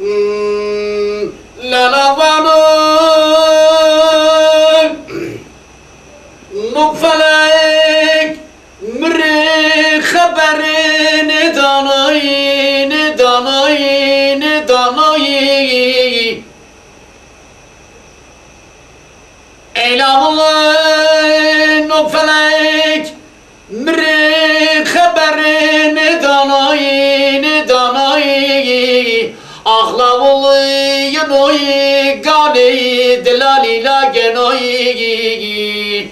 للأولون نفلك مري خبرين داناي داناي داناي إلهون نفلك مري خبرين داناي داناي أخلاولي ينوي قالي دلالي لا جنوي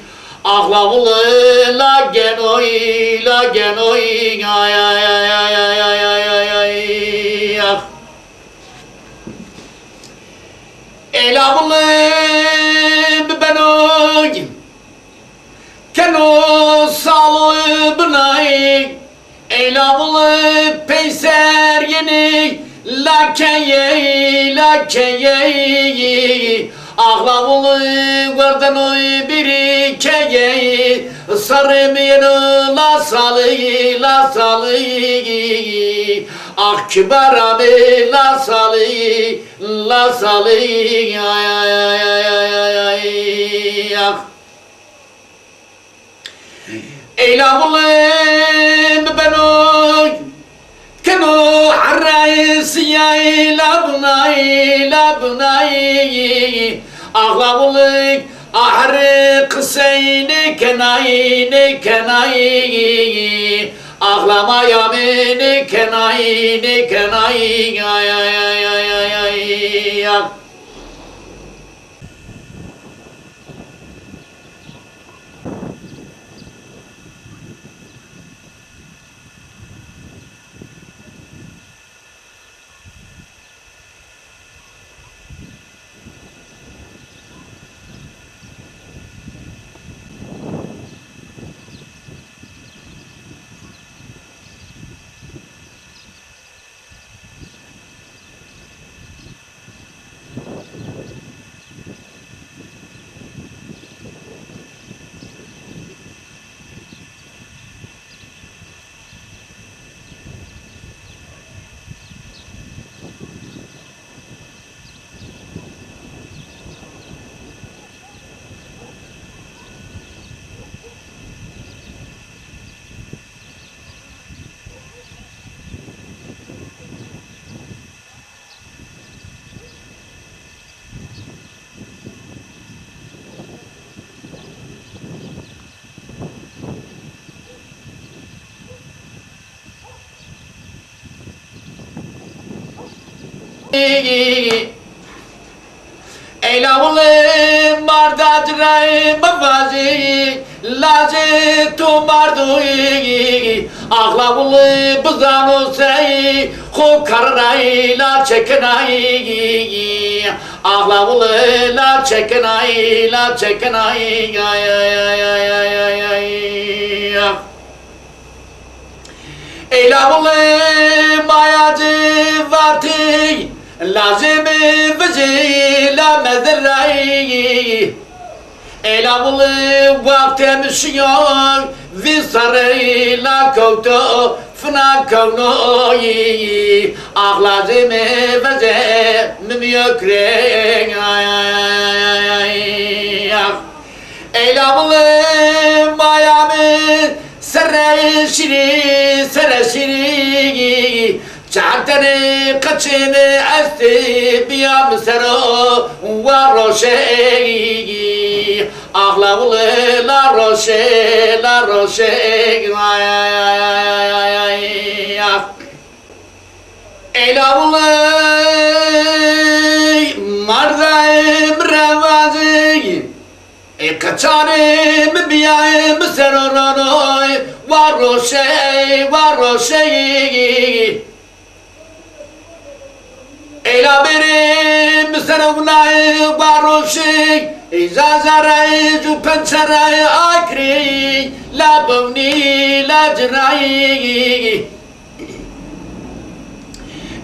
أخلاولي لا جنوي لا جنوي يا يا يا يا يا يا يا يا إلهولي ببنوي كانوا صالوا بناي إلهولي بيسر يني لا كي أغلبولي وردنوي بري كي صرمينو لا صالي أكبر أبي لا صالي إلهولي ببنوي كانوا عالرئيس يا لبناي أغلبولك أحرق سيني كناي أغلما ياميني كناي يا إلهولي مرداد رأي مفازي لازي تو مردوي أغلبولي بزانو سي خو كرناي لا چكناي أغلبولي لا چكناي إلهولي ماياجي واتي لازم بزي لا مذرعي إلهولي وقت مشيان في صري لا كوتو فنا كونوي أغلازم بزي مميكري إلهولي مايامي سرشري چاندني قچني استي بيام سرو وروشي أغلبولي لا روشي إلهولي مرضي بروازي قچاني مبياي بسرورونوي وروشي إلى بريم سرولاي باروشي إذا زرعي جو بنشرعي أكري لا بوني لا جرعي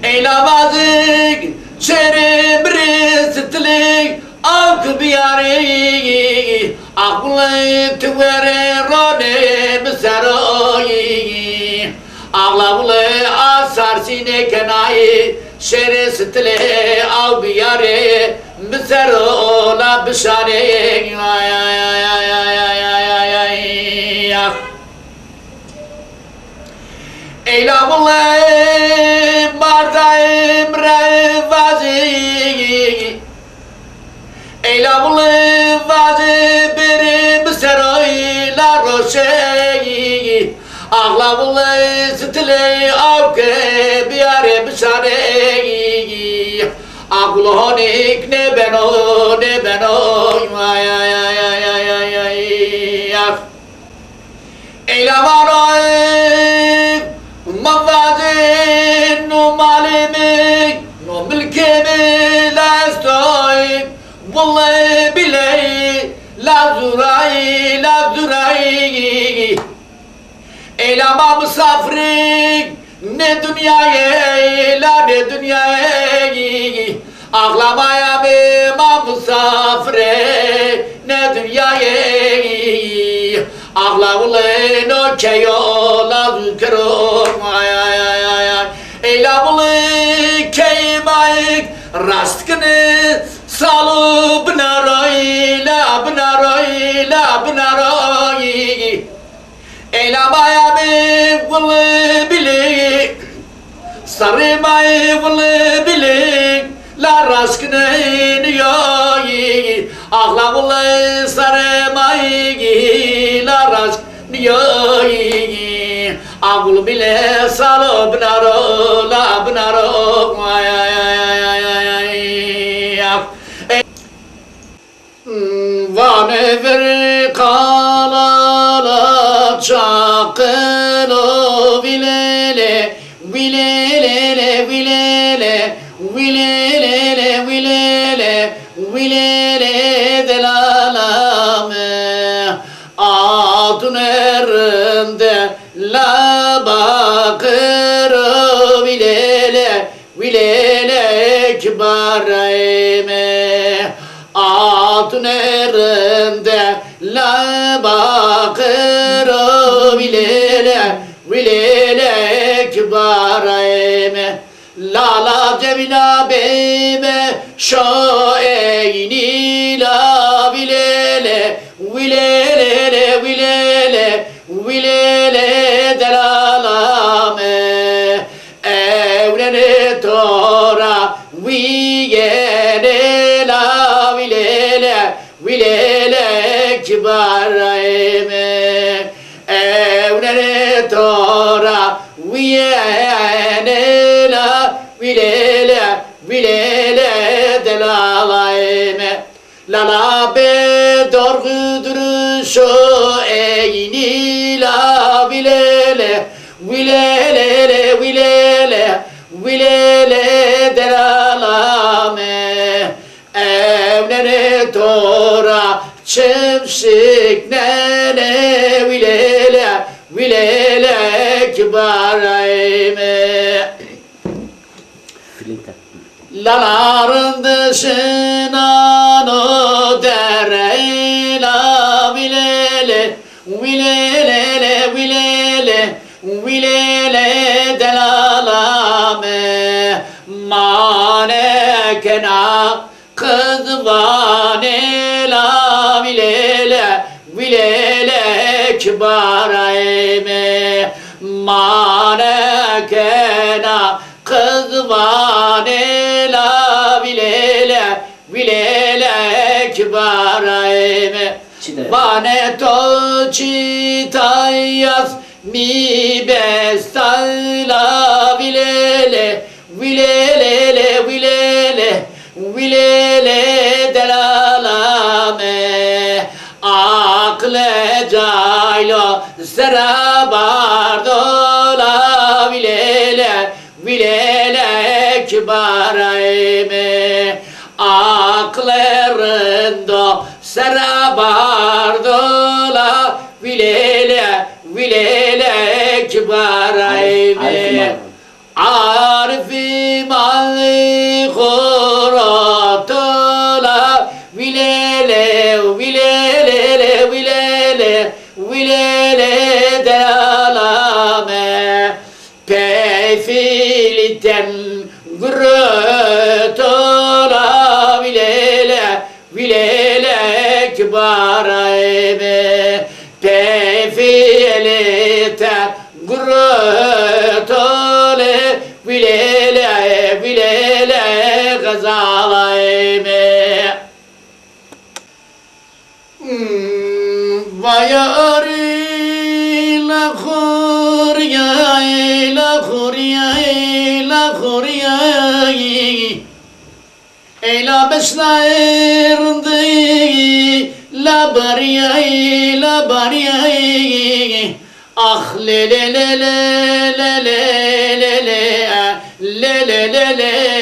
إلى بازيك شري بريس تليك أوك بياري أقلي تويري روني بسروي أغلبلي أسار سيني كناي شر ستلي أو بياري بسرولا بشاري إلى والله مردايم رفازي إلى والله فازي بري بسروي لا روشي أغلى والله ستلي أوكي بياري بشاري أقول هونيك نبنو إلى مروي مفازين نو مالمي نو ملكي لا استوي والله بلي لا زراي إلى ما مسافرين ne dünyaya la ne dünyaya ağlamaya ma musafire ne dünyaya ağlavulun o keyola zükro eylavulun keymayık rastkını salı bınaroyla eylamaya vılı bilik sarımayı vılı bilik la raskının yoyi ağla vılı sarımayı la raskının yoyi ağlı bile salı bınaro la bınaro vane ver kalala çakılo vilele vilele vilele vilele vilele vilele delalame adun erinde la bakır vilele vilele kibarayme adun erinde la bakır vilele vilele kibarayme la la cemila beyme şaeyni la vilele vilele vilele vilele delalame evlene tora viyene la vilele vilele kibarayme evlene tora viyene la vilele vilele delalayme la la be dorgudur şu eyni la vilele vilele vilele vilele delalame evlene tora çemşik nene vilele vilele kibarayme laların dışına no dere la vilele vilele vilele vilele delalame manekena kızvane la vilele vilele kibarayme manekena kızvane la vilele vilele kibarayme vane to çitayaz mi bestayla vilele vilele vilele vilele delalame akle caylo serabardola vilele vilele kibarayme aklerinde serabardola vilele vilele kibarayme arifim ali khuratola vilele vilele vilele vilele dalame peyfiliten guru خورياي لا بشنايرندي لا برياي لا برياي أخ لا لا لا لا لا لا لا لا لا لا لا لا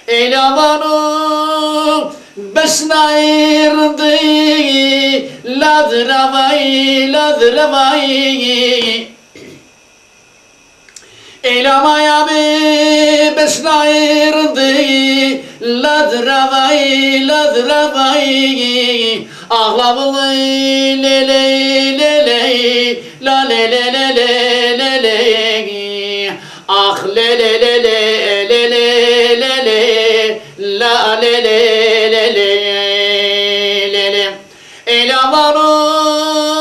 إلى ضنو بس نايرندي لا ذرباي لا ذرباي إلى ما يبي بس نايرندي لا ذرباي لا ذرباي أغلب لي لي لي لي لا لي لي لي لي لي أخ لي لي لي لي لي لي لا لي لي لي لي إلى ضروب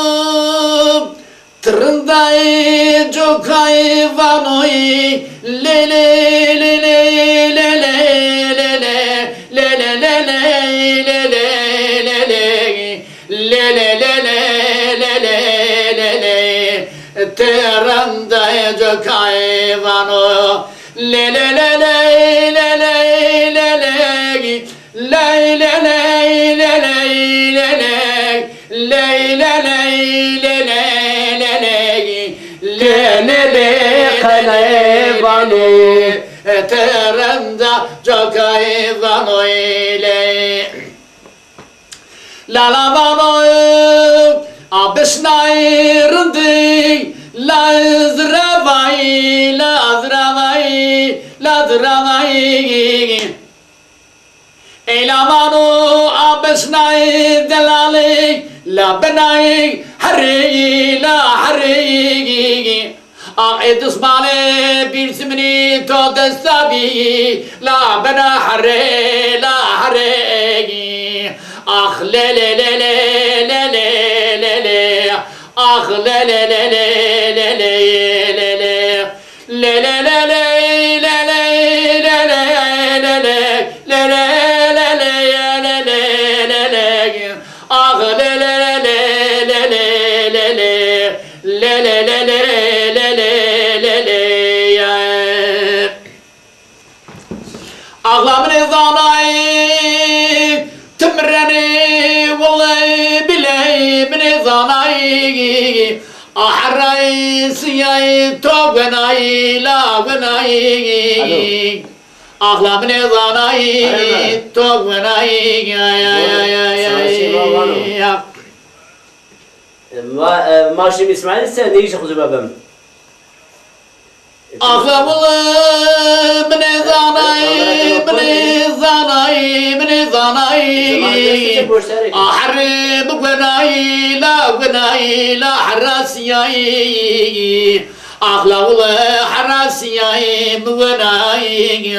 ترنداي جوكاي فانوي لي لي لي لي ترندا جوكاي فانو لا لا لا لا لا لا لا لا لا لا ترندا جوكاي فانو لا لا فانو أبشنايرندي لا ذرباي لا ذرباي لا ذرباي إلى مانو أبشناي دلالي لا بناي حري لا حري أعيد اسمالي بيرسمني تود السبي لا بنا حري لا حري أخ لا لا لا لا لا لا أخ لا لا لا لا لا لا لا لا لا أغلى من ظناي تمرني والله بلاي من ظناي أحري سياي توغناي لا غناي أغلى من ظناي توغناي يا ماشي اسماعيل السنة يجي خذوا بابهم أغلى والله من ظناي من ظناي أحرب غناي لا غناي لا حراسياي أغلى والله حراسياي بغناي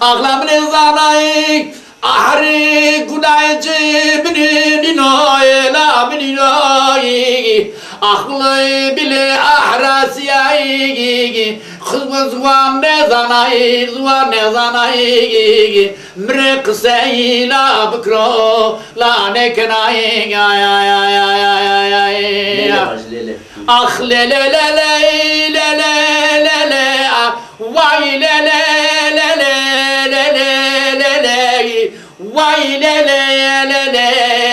أغلى من ظناي أحرق غناي جبني نوي لا بني نوي أخلي بلي أحراسياي خذ زوان نزاناي زوان نزاناي مرق سيلا بكرو لا نكناي أخ لا لا لا لا لا لا لا واي لا لا لا لا لا لا لا واي لا لا لا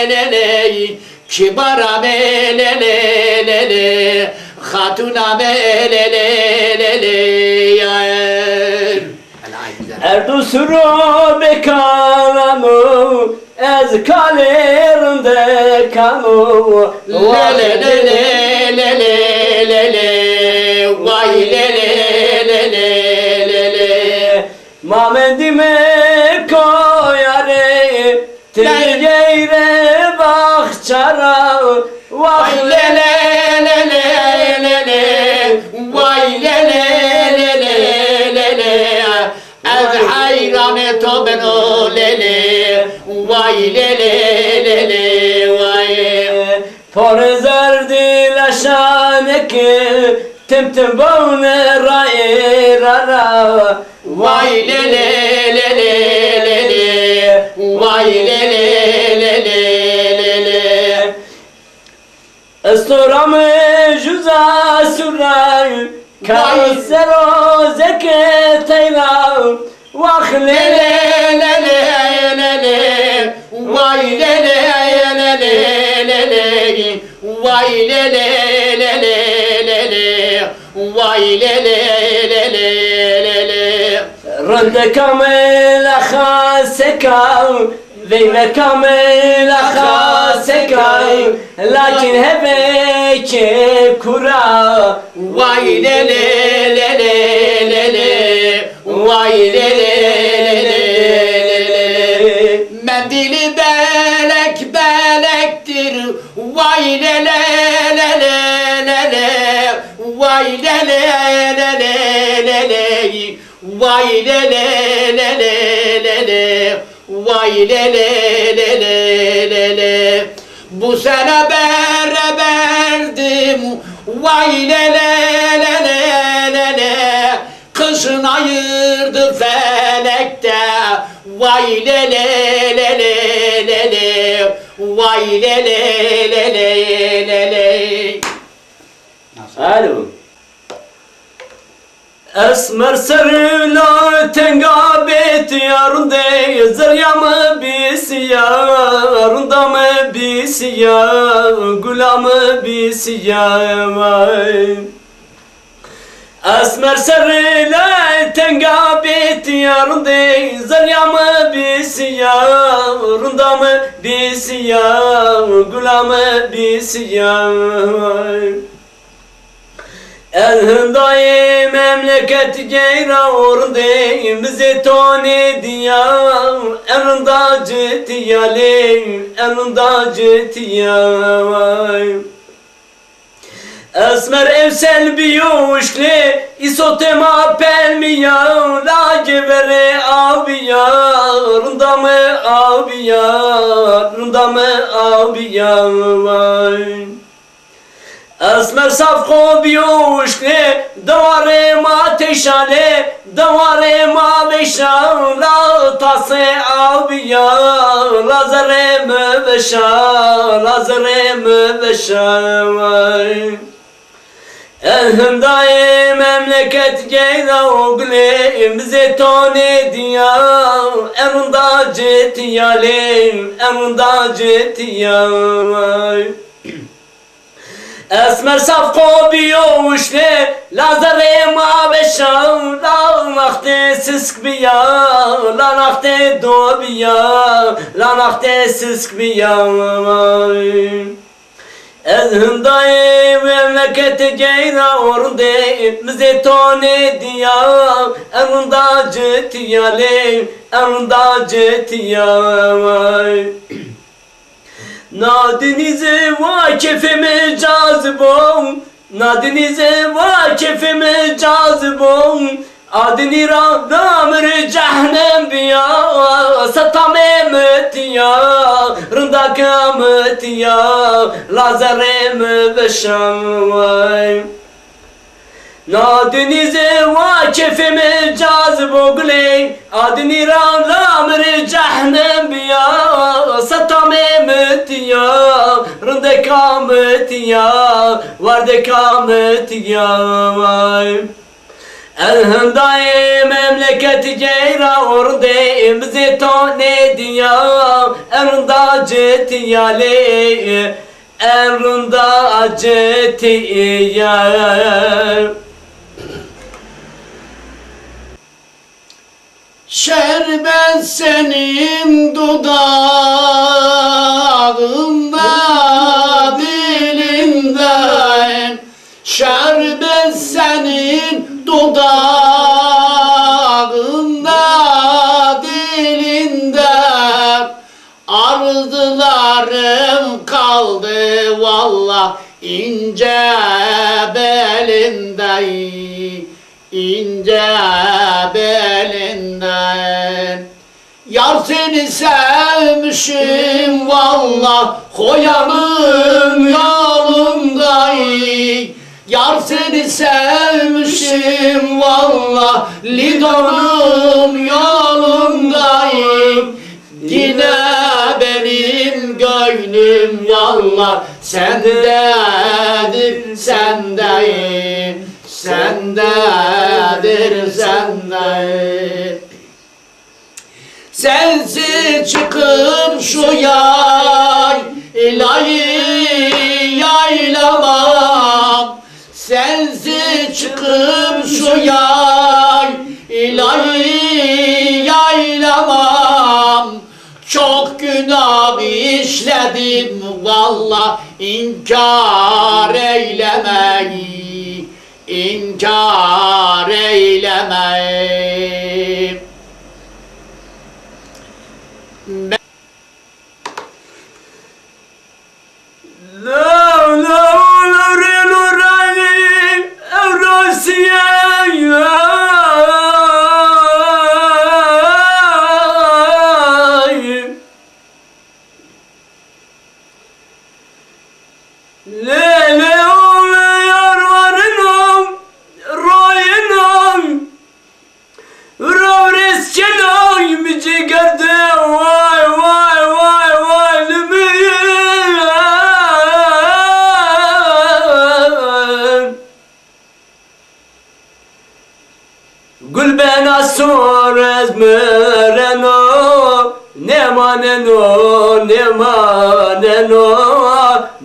لا لا كبارا لا لا لا خاتونا لا لا لا Erdu suru bekanamı ez kalerinde kamu la la la la la la la vay la la la la la mamendime koyare tirgeyre bahçara vay la la la la la la vay la la la la la az hayrane tobeno lele vay lele lele vay Porzardi la shaneke temtem bone rae rara vay lele lele lele vay lele lele lele soramı juza suray Kansero zeket eyla Vah le le le le le le Vay le le le le le le Vay le le le le le le Vay le le le le le Rende kamel khaseka Veyme kamel khaseka Lakin hebeke kura Vay le le le le le le Vay le le le le le Mendili belek belektir Vay le le le le le le Vay le le le le le le Vay le le le le le le Vay le le le le le le Bu sene beraberdim Vay le le le le le le Kışın ayırdı felekte Vay le le le le le le Vay le le le le le le Alo Esmer sarıla tengabet yarındı Zıryamı bisiyarında mı bisiyar Gulamı bisiyar Esmer sarıla tengabet yarındı Zıryamı bisiyarında mı bisiyar Gulamı bisiyar Elhindayı memleket geyra ordayım bizi toni diyar Elhında ciddiyalim elhında ciddiyam Esmer evsel biyuşli isotema pelmiyar La gebere abiyar Rında mı abiyar Rında mı abiyar Esmer safko biyuşke Davare ma teşale Davare ma beşan La tase abiya Lazare mü beşan Lazare mü beşan Elhindayı memleket geyla oğle Bize tone diyar Elhında ciddiyalim Elhında ciddiyar Esmer safko biyuşle Lazare ma beşan La nakte sisk biya La nakte do biya La nakte sisk biya Elhindayı memlekete geyra orde Bize tone diyar Elhında ciddiyalim Elhında ciddiyar Nadinize va kefeme cazibom Nadinize va kefeme cazibom Adini ramır cehnem biya Satame metiya Rındaka metiya Lazare mübeşam Nadinize va kefeme cazibom Adini ramır cehnem biya Satame metiya Rındaka metiya Vardaka metiya Elhindayı memleketi geyra orde Bizi tone diya Elhında ciddiyali Elhında ciddiyal Şerbet senin dudağında dilinden Şerbet senin dudağında dilinden Arzularım kaldı vallah ince belinden İnce belinden Yar seni sevmişim valla Koyanım yolundayım Yar seni sevmişim valla Lidon'un yolundayım Yine benim gönlüm yallah sendedir, sendedir, sendedir, sendedir. Sensiz çıkıp şu yaylamam, sensiz çıkıp şu yaylamam. Çok günah işledim valla, inkar eylemeyi, inkar eylemeyi. Gül ben asur ezmereno, ne maneno, ne maneno,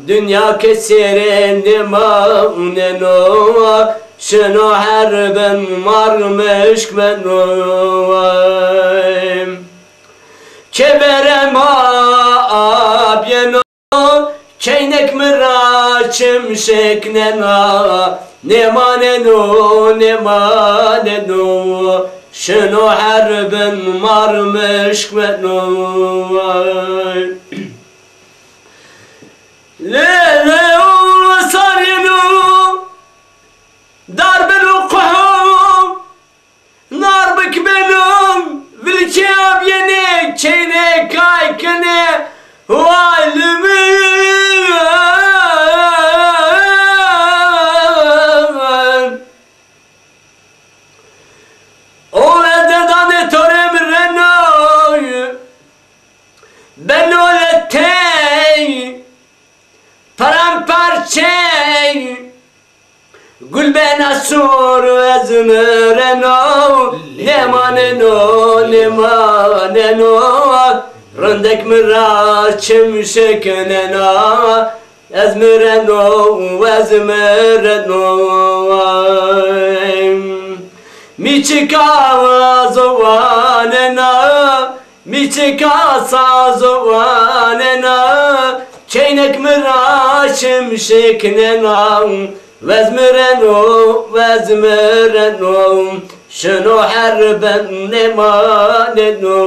dünya kesirin ne maneno, şunu her ben marmış benim. Keberem abyeno, keynek mıraçım şeknena, ne maneno, ne maneno, şunu her ben marmış benim. Lele o sarinu, darbenu kuhum, narbık benim, vilki abyene, keyne kaykene, valimi. Ben öletey, paramparçey, gül ben asur ezmereno, ne maneno, ne maneno, rındek mıraçım şeknena, ezmereno, ezmereno. Mi çıkava zovanena, mi çıkasa zovanena, çeynek mıraçım şeknena, vezmereno, vezmereno, şunu her ben ne maneno.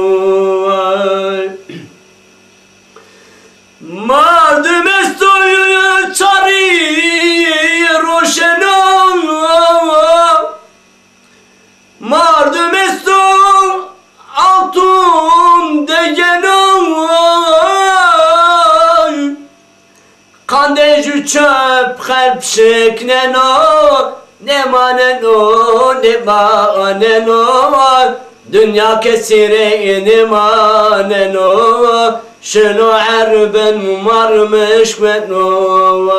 Mardım estoyu çari roşeno, mardım estoyu altın degenom, kandeci çöp kalp şekneno, ne maneno, ne maneno, dünya kesire ne maneno, şunu her ben varmış benim.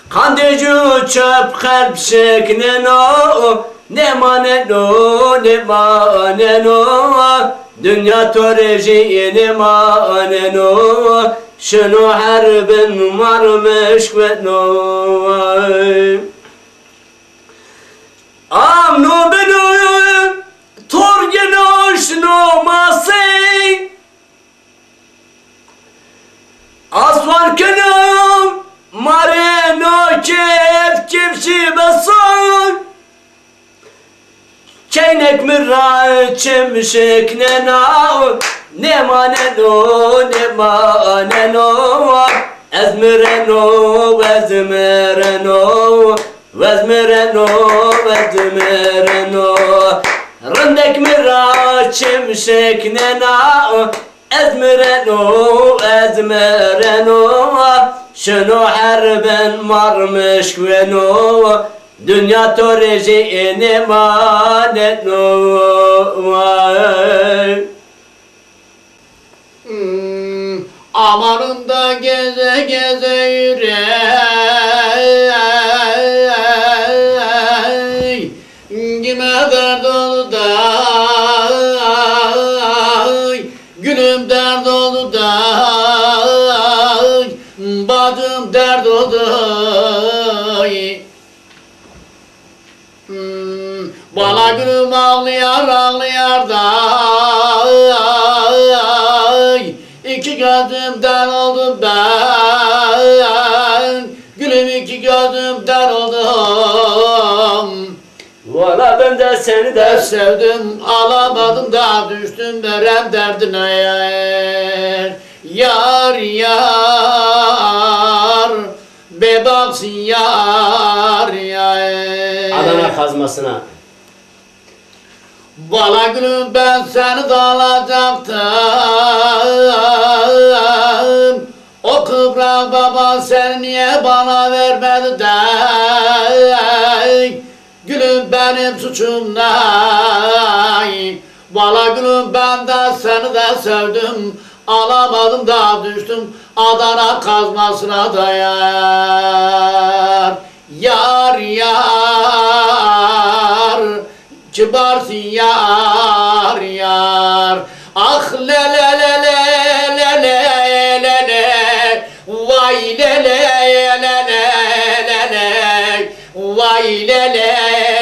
Kandeci çöp kalp şekneno, ne maneno, ne maneno, dünya toreji ne maneno, şunu her ben varmış benim. Amno benim, torgeno şno masey, asvar kenam, mareno kef kefşi besan, çeynek mıraçım şeknena, ne maneno, ne maneno, ezmereno, ezmereno, vezmereno, vezmereno, rındek mıraçım şeknena, ezmereno, ezmereno, şunu her ben varmış güveno, dünya toreji ne maneno. Amanında geze geze yürey, kime dert oldu da, gülüm dert oldu da, bacım dert oldu. Bana gülüm ağlıyor ağlıyor da, iki gözümden oldum ben, gülüm iki gözümden oldum. Valla ben de seni de Sevdim alamadım da düştüm veren derdine yer. Yar yar bebaksın yar yar. Adana kazmasına. Bala gülüm ben seni de alacaktım. O kıvrak baba sen niye bana vermedi de, gülüm benim suçum ne? Bala gülüm ben de seni de sevdim, alamadım da düştüm Adana kazmasına da yar. Yar yar kibarsın yar yar. Ah le le le le le le le le, vay le le le le le le, vay le le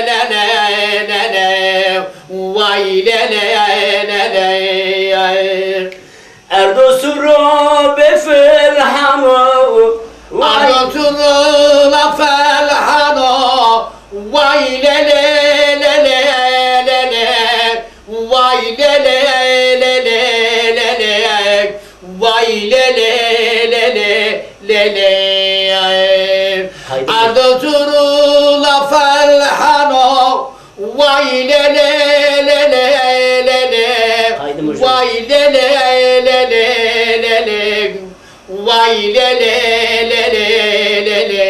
le le le le, vay le le le le. Erdosuro befelhano, Erdosuro la felhano, vay le le le le le le, vay le le le le le le, vay le le le le le le. Erdosuro la felhano, vay le le le le le le, vay le le le le le le, vay le le le le le le.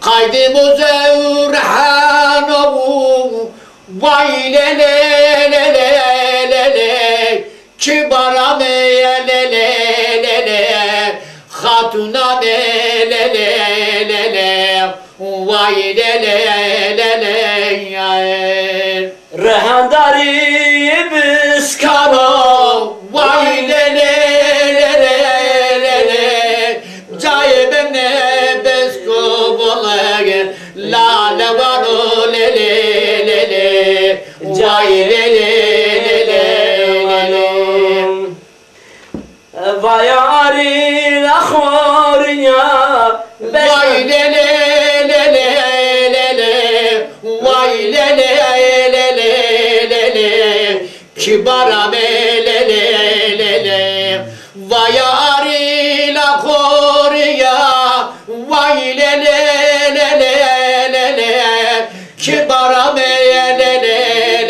Kaydı Muzevrhanovu, vay le le le le le le, kibara me le le le le, hatuna me le le le le, vay le le le le. Rehandari biskano, Vay le le le le le le, cahibe ne besko bolage, la la vano le le le le, vay le le le le le le. vay ari akhorinya, Vay le le le le le le, vay le le le le le le, kibara me le le le le, vay ari la koriya, vay le le le le le le, kibara me le le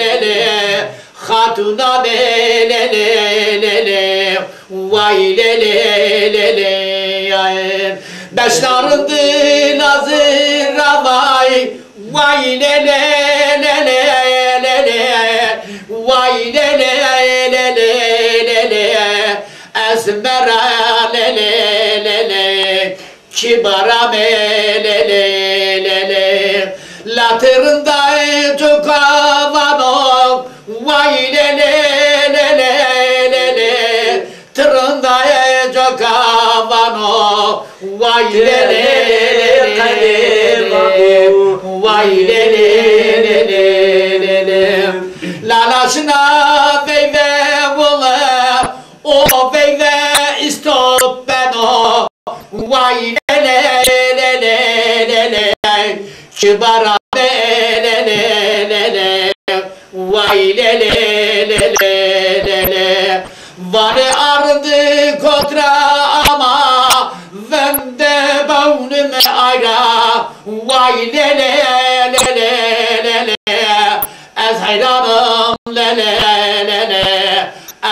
le le, hatuna me le le le le, vay le le le le. Beşlarındı nazır vay, vay le le le le le le, vay le le le le le le, esmera le le le le, kibara me le le le le, latırında çok havano, vay le le le le le le, tırında çok havano, vay le le le le, vay le le le le le, lalaşına veyve vola, o veyve istop ben o, vay le le le le le le, kibara le le le le le, vay le le le le le le, vare ardı kotra ama, vende bağnıme ayra, vay le le le le le le, ez hayranım le le le le,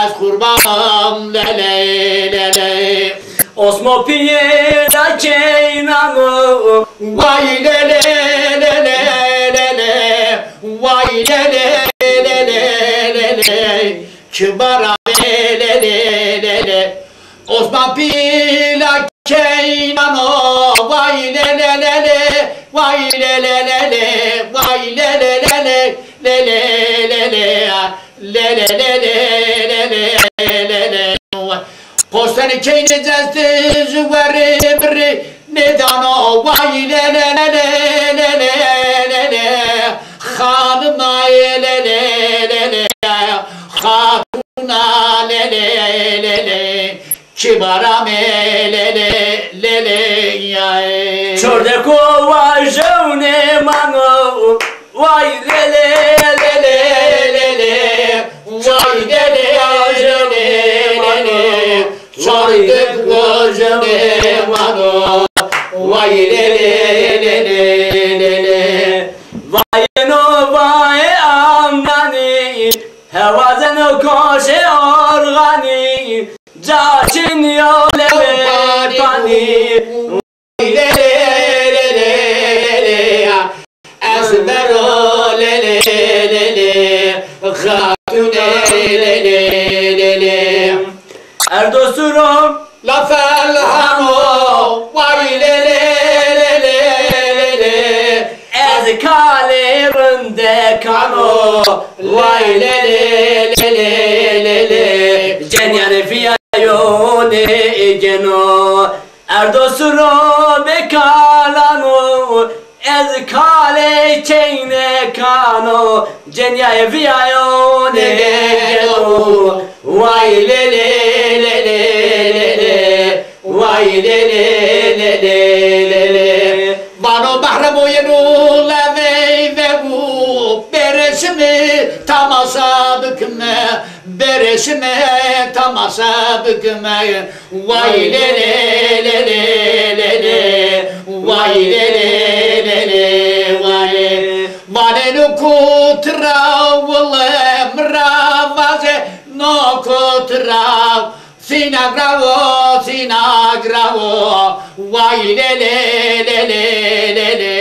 ez kurbanım le le le le. Osmo piye da keynamı, vay le le le le le le, vay le le le le le le, kibara le le le le le, Osman Pila Keynano vay le le le le vay le le le le vay le le le le le le le le le le le le Postani Keyne zesti züveri biri nedano vay le le le le le le le Hanıma le le le le Hatuna le le le le Kibara me le le le le ya Çorde kova jevne mano vay le le le le le le Vay le le le le Çorde kova jevne mano Vay le le le le le Vay no vay amnani Hevazeno koşe organi Cacin yole pani Le le le le le Esmero le le le le Hatune le le le le Erdosurum La felhamo Vay le le le le le le Ez kaleminde kano Vay le le le le le le Cenyane fiyayone geno Erdosurum bekalano Ez kale keyne kano Cenyane fiyayone geno Vay le le le le le le Vay le le le le le le Bano mahrem oyunu levey ve bu Beresimi tamasa bükme Beresimi tamasa bükme Vay le le le le le le Vay le le le le vay Vanenu kutrav mravaze no kutrav Sina gravo, vay le le le le le le,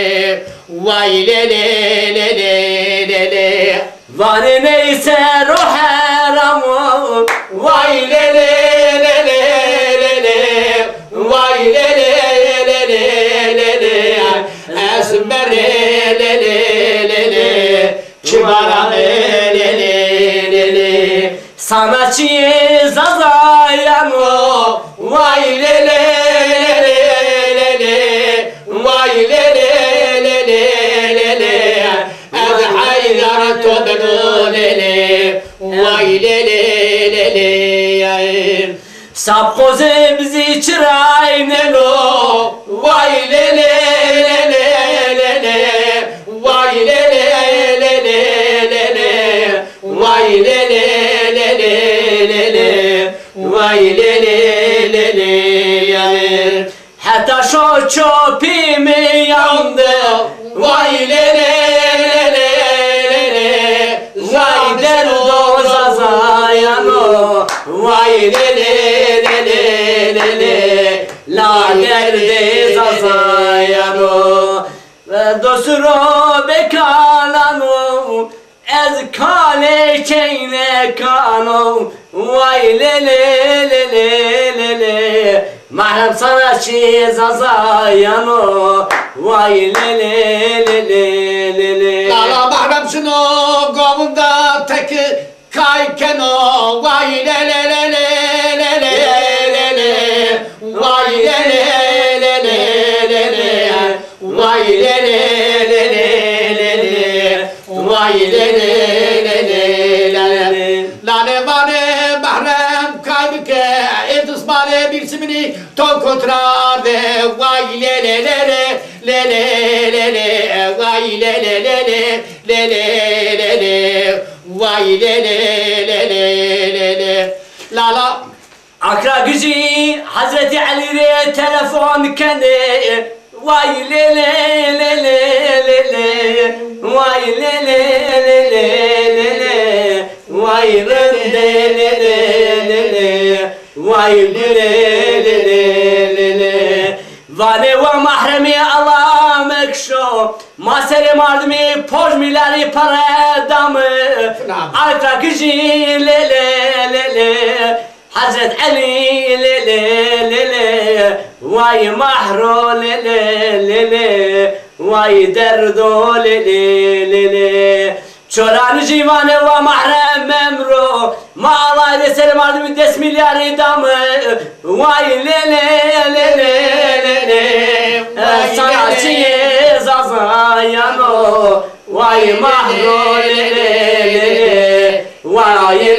vay le le le le le le. Vani neyse ruheramu Vay le le le le le le, vay le le le le le le, esmere le le le le, kibara le le le le le. Sanatçı zazayano Vay le le le le le Vay le le le le le le Ez haydar tobnu le le Vay le le le le Sapkoze bizi çiraynelo Vay le le le le le le Vay le le le le le le Vay le le le le le le Vay le le le le le Hatta şu çöpimi yandı Vay le le le le le le Vay derdo zazayano Vay le le le le le le La derde zazayano Dosturo bekalano Ez kale keyne kano Vay le le le le le le Mahrem sanatçı zazayano Vay le le le le le le Lala mahrem şunu govunda teki kayken o Vay le le le le le le le le Vay le le le le le le Vay le le le le le le Vay le le le le le Lale vane mahrem kaybike Edismane bir simini ton kontrarde Vay le le le le le le le le Vay le le le le le le le le Vay le le le le le le La la Akra gücü Hazreti Ali'ye telefon kendi Vay le le le le le le Vay le le le le le le Vay le le le le le le Vay le le le le le le Vale ve mahremi Allah mekşo Maseri mardmi pojmileri para damı Akra gücü le le le le Hazret Ali lele vay mahro lele vay derdo lele Çoran civane ve mahrem memro Mağalayla selim aldım des milyarı damı Vay lele Sanatçıyı zazayano Vay mahro lele Vay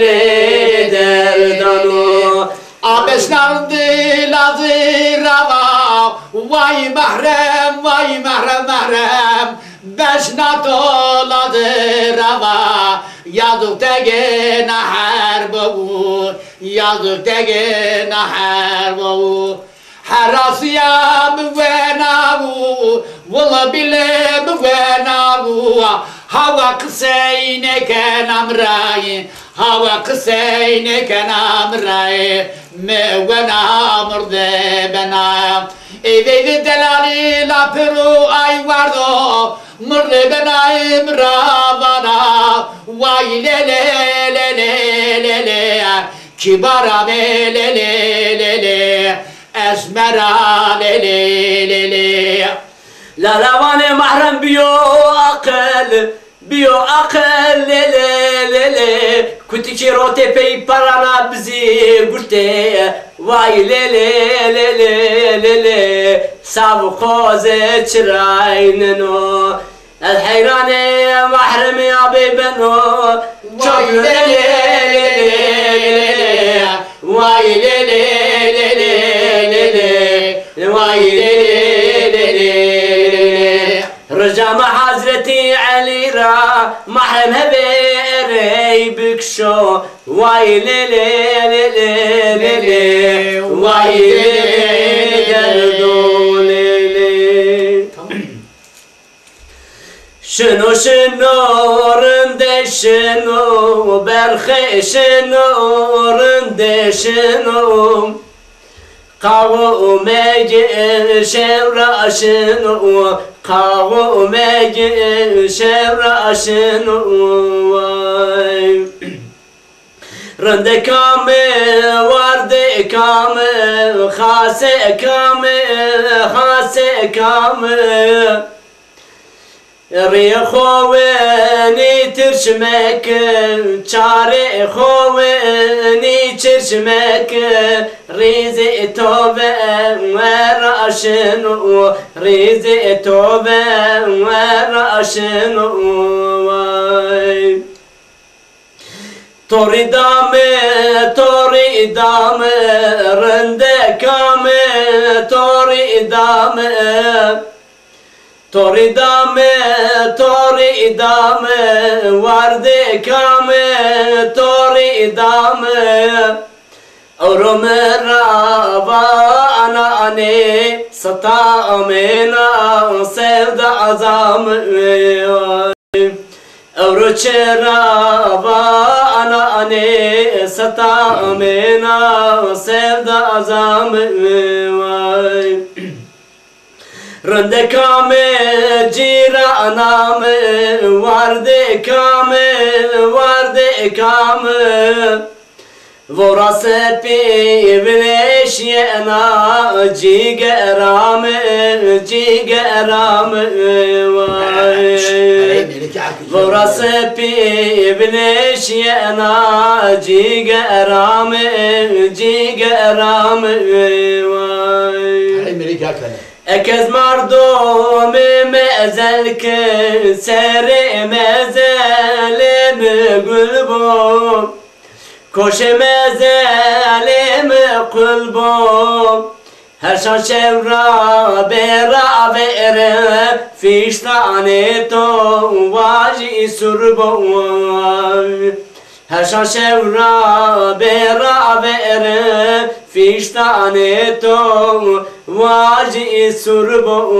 derdano Abesnardı lazı rava Vay mahrem Beşna doladı rava Yazık dege nahar bavu Yazık dege nahar bavu Harasiyam ve navu Valla bilem ve navu Hava kıseyne ken amrayi Hava kıseyne ken amrayi Ve namur de bena Eyveydi delali la peru ay vardo Mırdı benayim ravana Vay lele Kibara lele Esmera lele La lavane mahrem biyo akıl lele Kutiki rote pey parana bizi gurte Vay lele Savu koze çirayneno El heyrane mahrem ya bebeno Vay lele Vay lele Vay lele Rıcama Hazreti Ali ra mahrem heberey bükşo Vay lele Vay derdo lele Şunu rınde şunu berhe şunu rınde şunu Kavme şevraşını Kavme şevraşını Rende kame varde kame Hase kame Rihove tirşmek Çare hove çirşmek Rize tobe ve raşını Rize tobe ve raşını Toridame Rende kame Toridame varde kame Toridame Oromera anane Sata amena sevda azam Avroçera anane Sata amena sevda azam Rende kame ciraname varde kame Vorase pivleş yena cigerame Vorase pivleş yena cigerame Ekez mardom mezel ke sere mezelim gülbom Koşe mezelim kulbom Her şan şevra beraber fiştane to vaci surbom Her şan şevra beraber fiştane to vaci surbom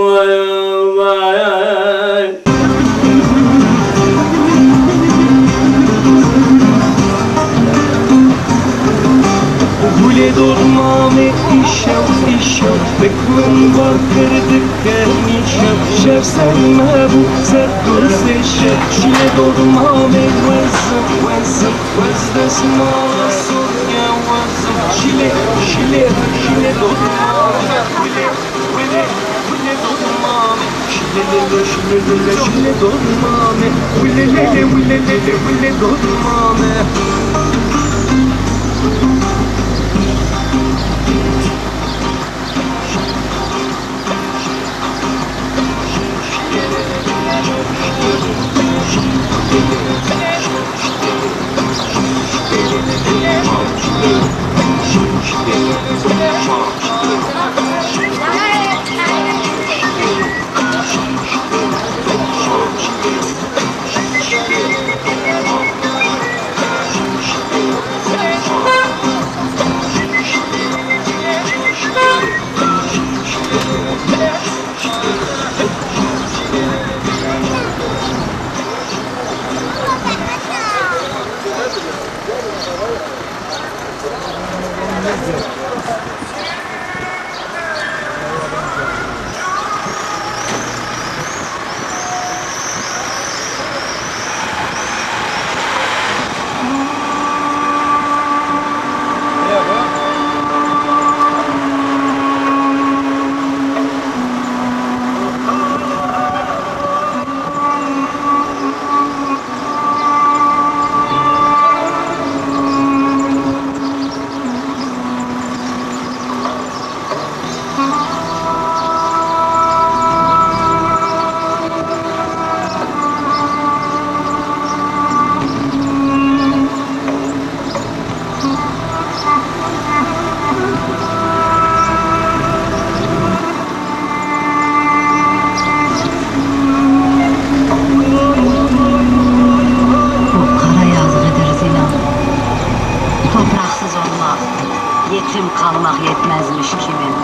Gule durmame işev Beklım var kırdık gelmişev Şefsen mebu zerdur seşev Şile durmame vezim Vezdes mağasur ya vezim şile şile şile dolmame Vile dolmame şile dolmame Vile dolmame Yetim kalmak yetmezmiş kimin.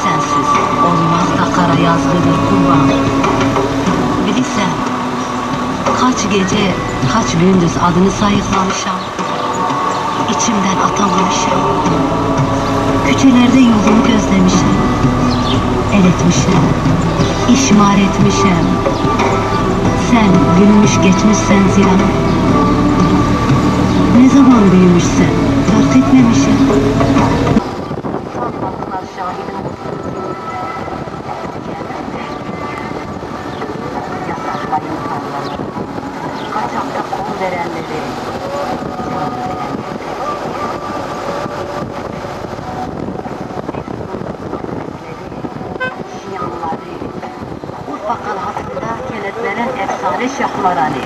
Sensiz olmaz da kara yazgıdır kurban. Bilirsen kaç gece, kaç gündüz adını sayıklamışam. İçimden atamamışam. Küçelerde yolunu gözlemişim. El etmişim, işmar etmişim. Sen gülmüş geçmişsen ziyan. Ne zaman büyümüşsen fark etmemişim. Sanmadılar şahidim olsun. Yasaklayın onları. Kaçakta kol verenleri. Şiyanları. Urfa kalhasında kenetlenen efsane şahmarani.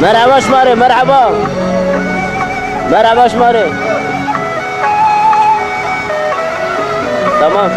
مرحبا شماره مرحبا مرحبا شماره تمام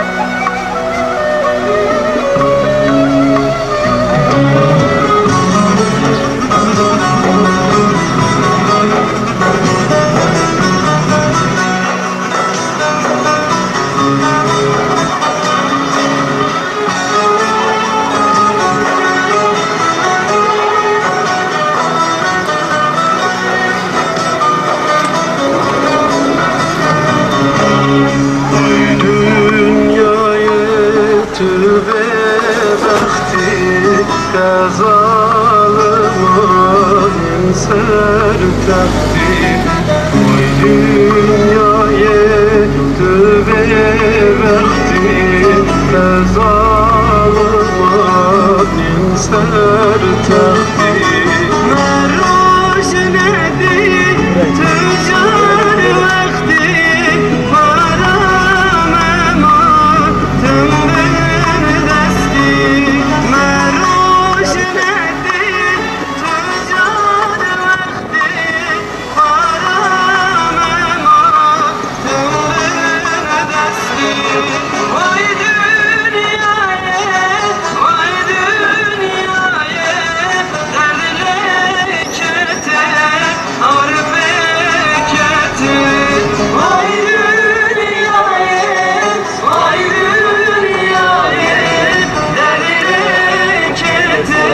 Gazalımın sertefti Oy dünyayı tüve verdi Gazalımın sertefti Meroş nedir tüccar vakti Param ematım ben desti Meroş nedir tüccar vakti Param ematım ben desti Vay dünyaya, vay dünyaya Derdine kete, ar bekete Vay dünyaya, vay dünyaya Derdine kete,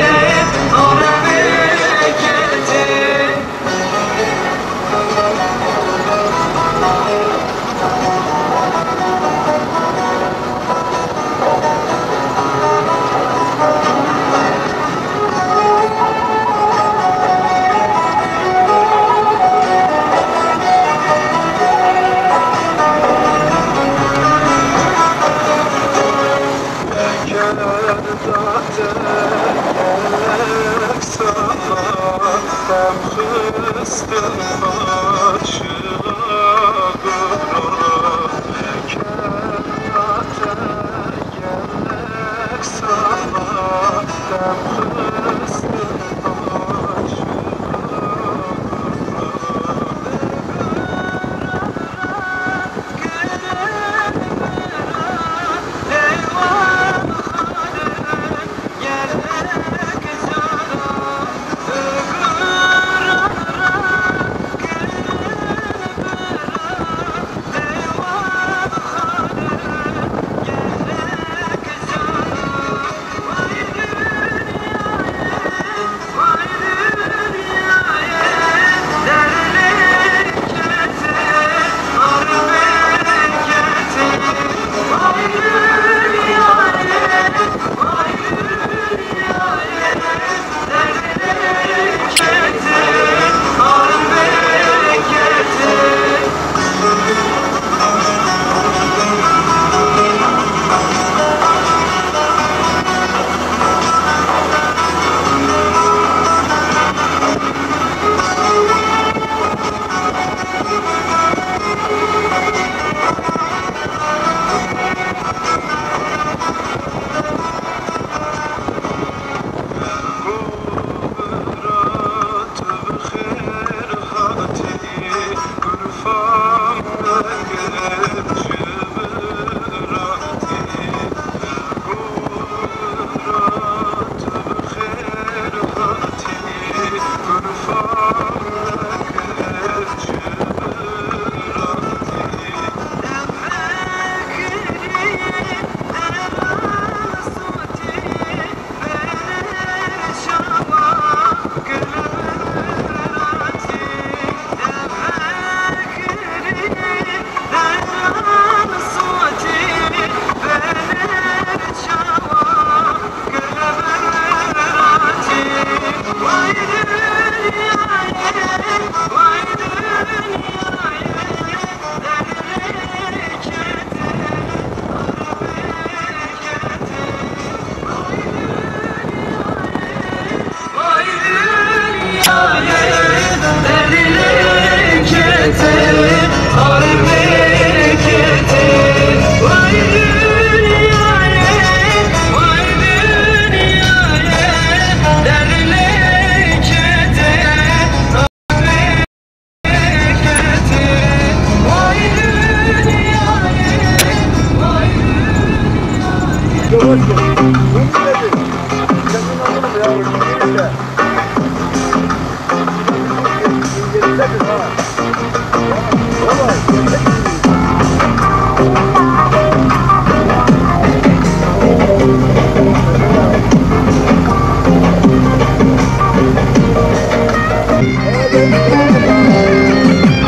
ar bekete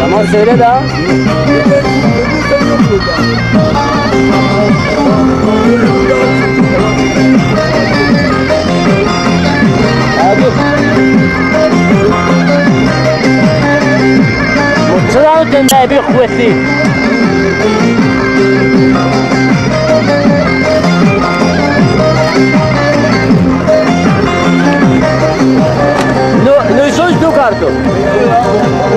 Tamam söyle daha. Abi. Mutlular dönme bir kuvvetli. No sois tu carto.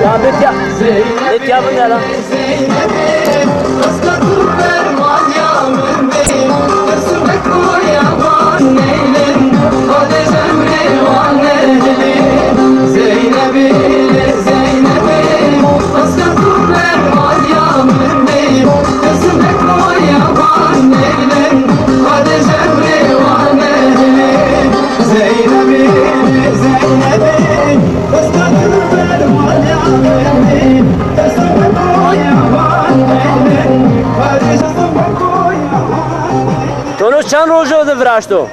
Ya bet ya bu ne lan? Tono çan rojo da vraşto.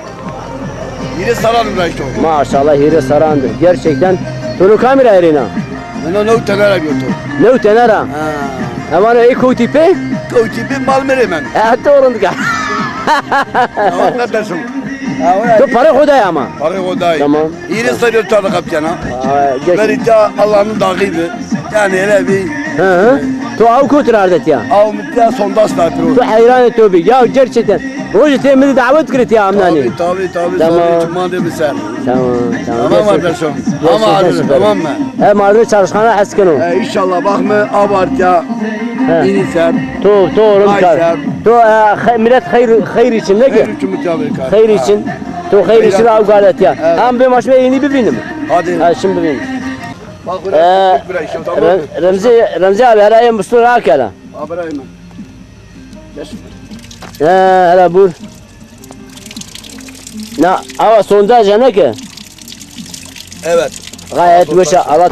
Hire saranım vraşto. Maşallah hire sarandı. Gerçekten tono kamera erina. Ano no tenera götü. Ne tenera? Ha. Ama ne kotipe? Kotipe mal meremen. Doğru ka. Ne dersin? To para hodaya ama. Para oday. Tamam. Hire sarıyor tadı kapçana. Geç. Merita Allah'ın dağıydı. Yani hele bir Hı. To av kutrardet ya. avmutya sondas da yapıyor. To hayran tobi. Ya gerçekten. Rojo temeli davet kırıt ya amnani. Tabii. Tamam. Çıkma de misal. Tamam. Tamam kardeşim. Ama alırım tamam mı? Hem arada çalışkana haskın o. İnşallah bakma abartya. İniser. To oğlum kar. Ayşer. To millet hayır için ne ki? Hayır için mütabık. Hayır için. To hayır için av galet ya. Evet. Hem bir maçma yeni bir binim. Hadi. Ha şimdi binim. Bak buraya bir şey tamam. Remzi abi herhalde mustur hakela. Abrahim. Geç. Hele bur. Na ama sonda cana ki. Evet. Gayet meşa Allah.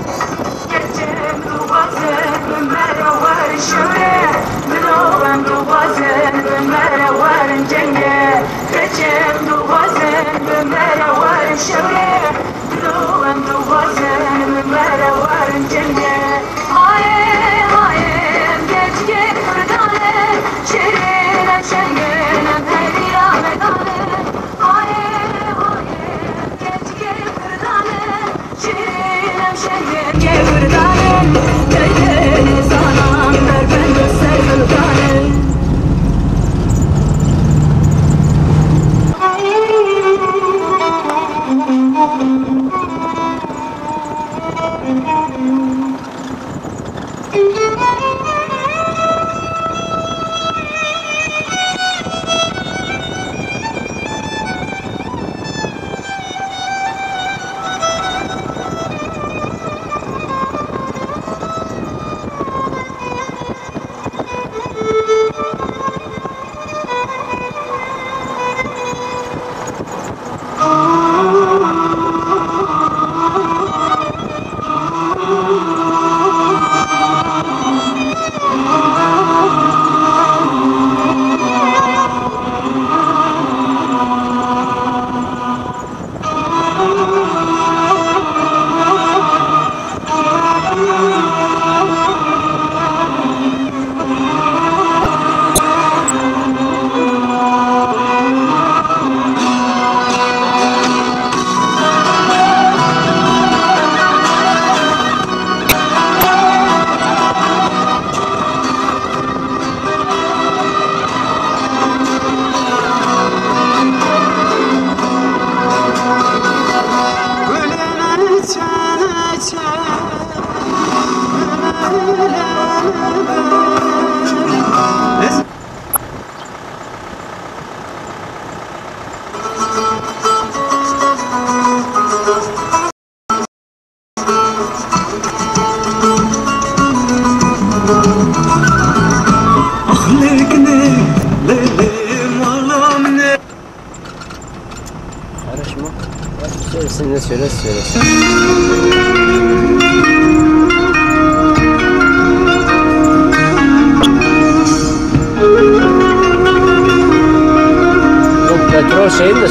Söylesin.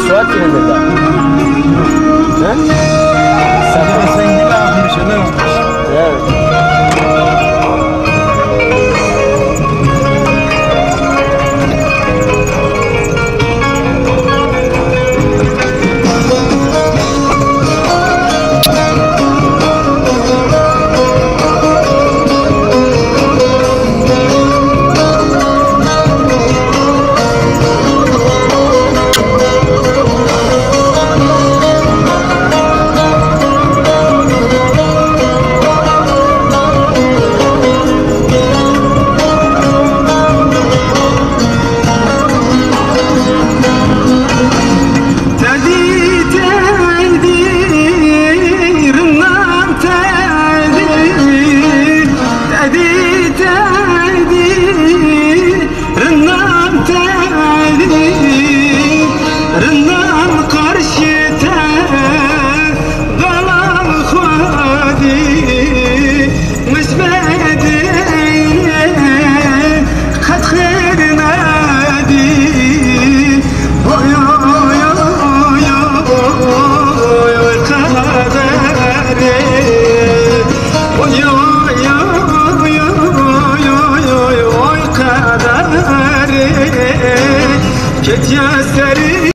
Suat kimindir de? He? Sen gibi akmış ne olmuş? Evet. Ket ya seri